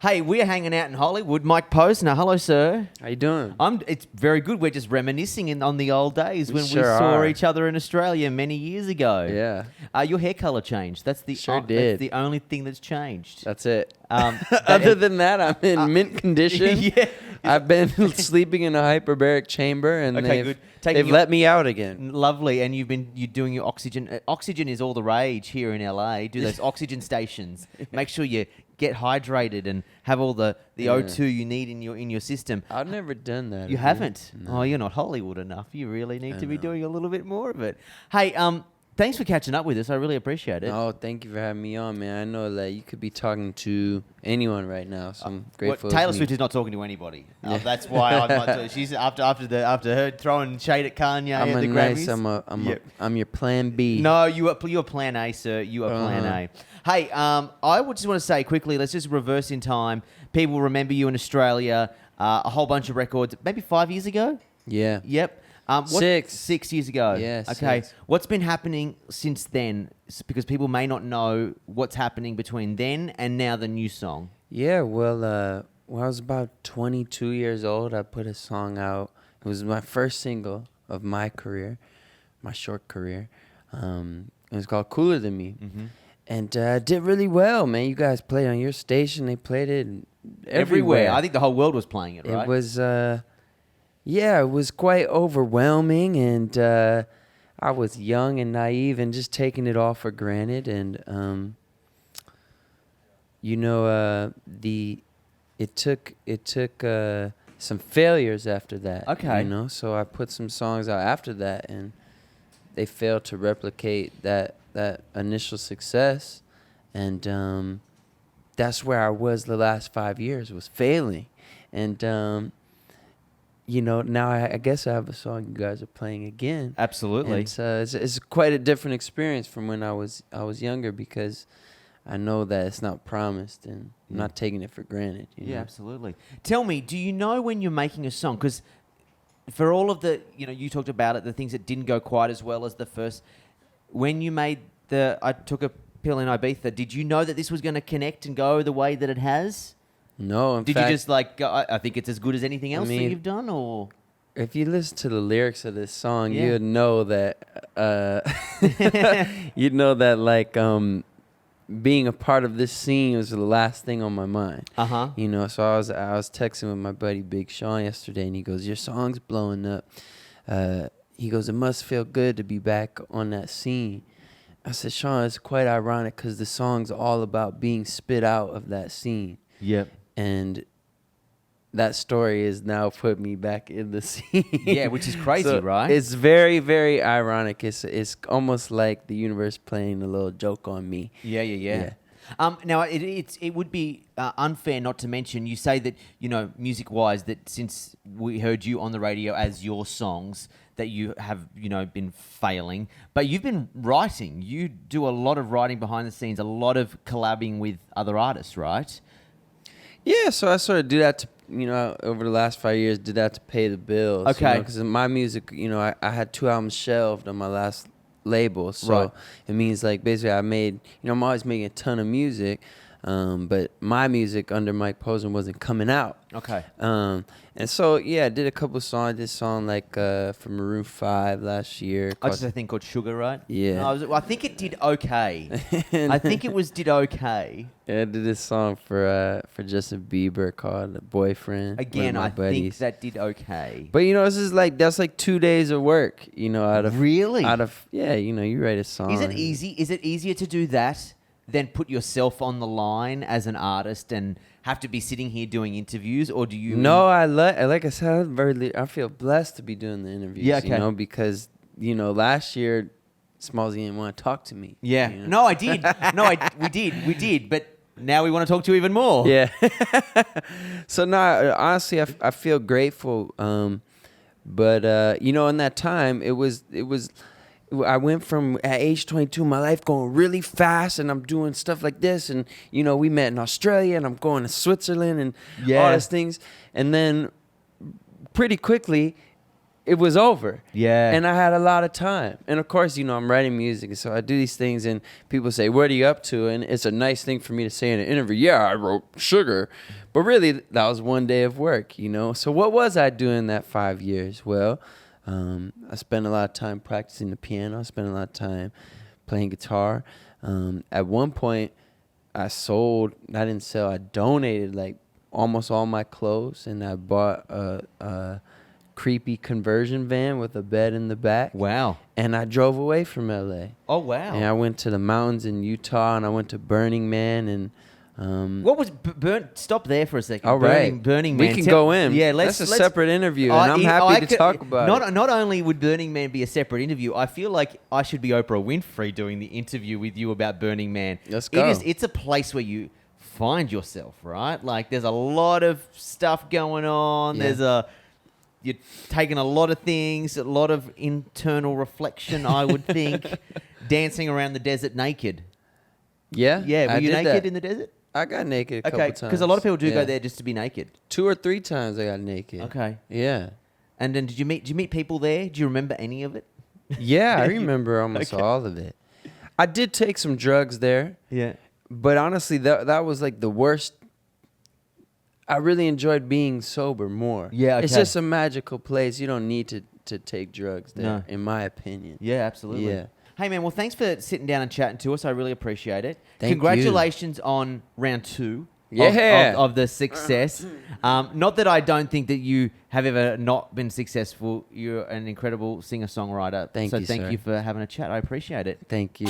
Hey, we're hanging out in Hollywood. Mike Posner. Hello, sir. How you doing? It's very good. We're just reminiscing on the old days when sure we saw are. each other in Australia many years ago. Yeah. Your hair color changed. That's the Sure That's did. the only thing that's changed. That's it. That- Other than that, I'm in mint condition. Yeah. I've been sleeping in a hyperbaric chamber, and Okay, good. they've let me out again. Lovely, and you're doing your oxygen. Oxygen is all the rage here in LA. Do those oxygen stations. Make sure you get hydrated and have all the O2 you need in your system. I've never done that. You have haven't? No. Oh, you're not Hollywood enough. You really need I to be know. doing a little bit more of it. Hey, thanks for catching up with us. I really appreciate it. Oh, thank you for having me on, man. I know that you could be talking to anyone right now, so I'm grateful. Taylor Swift is not talking to anybody. That's why I'm not. She's after her throwing shade at Kanye I'm at a the nice. Grammys. I'm your plan B. No, you are plan A, sir. You are plan A. Hey, I would just want to say quickly, let's just reverse in time. People remember you in Australia, a whole bunch of records, maybe 5 years ago? Yeah. Yep. 6. 6 years ago. Yeah, Okay. 6. What's been happening since then? Because people may not know what's happening between then and now the new song. Yeah, well, when I was about 22 years old, I put a song out. It was my first single of my career, my short career. It was called Cooler Than Me. Mm-hmm. And did really well, man. You guys played on your station. They played it Everywhere. I think the whole world was playing it, right? It was, it was quite overwhelming. And I was young and naive and just taking it all for granted. And, it took some failures after that. Okay. So I put some songs out after that, and they failed to replicate that initial success, and that's where I was the last 5 years, was failing. And now I guess I have a song you guys are playing again. Absolutely. And it's quite a different experience from when I was younger, because I know that it's not promised, and I'm not taking it for granted. Yeah, absolutely. Tell me, do you know when you're making a song? Because for all of the, you talked about it, the things that didn't go quite as well as the first, when you made I Took a Pill in Ibiza, did you know that this was going to connect and go the way that it has? No, Did you just go, I think it's as good as anything else that you've done, or? If you listen to the lyrics of this song, Yeah. you'd know that being a part of this scene was the last thing on my mind. Uh-huh. So I was texting with my buddy Big Sean yesterday, and he goes, "Your song's blowing up." He goes, "It must feel good to be back on that scene." I said, "Sean, it's quite ironic, because the song's all about being spit out of that scene." Yep. And that story has now put me back in the scene. Yeah, which is crazy, So right? It's very, very ironic. It's almost like the universe playing a little joke on me. Yeah. Now, it would be unfair not to mention, you say that, music-wise, that since we heard you on the radio as your songs, that you have, been failing. But you've been writing. You do a lot of writing behind the scenes, a lot of collabing with other artists, right? Yeah, so I sort of do that to, over the last 5 years, did that to pay the bills. Okay. Because my music, I had 2 albums shelved on my last label. So Right. it means, like, basically I made, I'm always making a ton of music. But my music under Mike Posner wasn't coming out. Okay. And so, I did a couple songs. I did a song for Maroon 5 last year. I just a thing called Sugar, right? Yeah. I think it did okay. I think it did okay. I did this song for Justin Bieber called Boyfriend. Again, with my I think buddies. that did okay. But this is that's like 2 days of work, Really? You write a song. Is it easy? Is it easier to do that than put yourself on the line as an artist and have to be sitting here doing interviews, or do you? No, like I said, I feel blessed to be doing the interviews. Yeah, okay. Because last year Smallzy didn't want to talk to me. Yeah. No, I did. No, we did. But now we want to talk to you even more. Yeah. So no, honestly, I feel grateful. But in that time, it was. I went from at age 22, my life going really fast, and I'm doing stuff like this, and we met in Australia, and I'm going to Switzerland, and all these things, and then pretty quickly, it was over. Yeah. And I had a lot of time. And of course, you know, I'm writing music. So I do these things and people say, what are you up to? And it's a nice thing for me to say in an interview. Yeah, I wrote Sugar. But really, that was one day of work, you know? So what was I doing that 5 years? Well, I spent a lot of time practicing the piano. I spent a lot of time playing guitar. At one point, I donated like almost all my clothes, and I bought a creepy conversion van with a bed in the back. Wow. And I drove away from LA. Oh, wow. And I went to the mountains in Utah, and I went to Burning Man, and what was stop there for a second. all right, Burning Man. We can go in. Yeah, that's a separate interview, and I'm happy to talk about it. Not only would Burning Man be a separate interview, I feel like I should be Oprah Winfrey doing the interview with you about Burning Man. Let's go. It's a place where you find yourself, right? Like there's a lot of stuff going on. Yeah. You're taking a lot of things, a lot of internal reflection, I would think. Dancing around the desert naked. Yeah. Yeah, were I you did naked that. in the desert? I got naked a couple Okay, times. because a lot of people do Yeah. go there just to be naked. 2 or 3 times I got naked. Okay. Yeah. And then did you meet people there? Do you remember any of it? Yeah, I remember almost all of it. I did take some drugs there, Yeah. but honestly, that was like the worst. I really enjoyed being sober more. Yeah, It's okay. just a magical place. You don't need to take drugs there, No. in my opinion. Yeah, absolutely. Yeah. Hey, man, well, thanks for sitting down and chatting to us. I really appreciate it. Thank Congratulations on round 2 Yeah. of the success. Not that I don't think that you have ever not been successful. You're an incredible singer-songwriter. Thank you, thank sir. you for having a chat. I appreciate it. Thank you.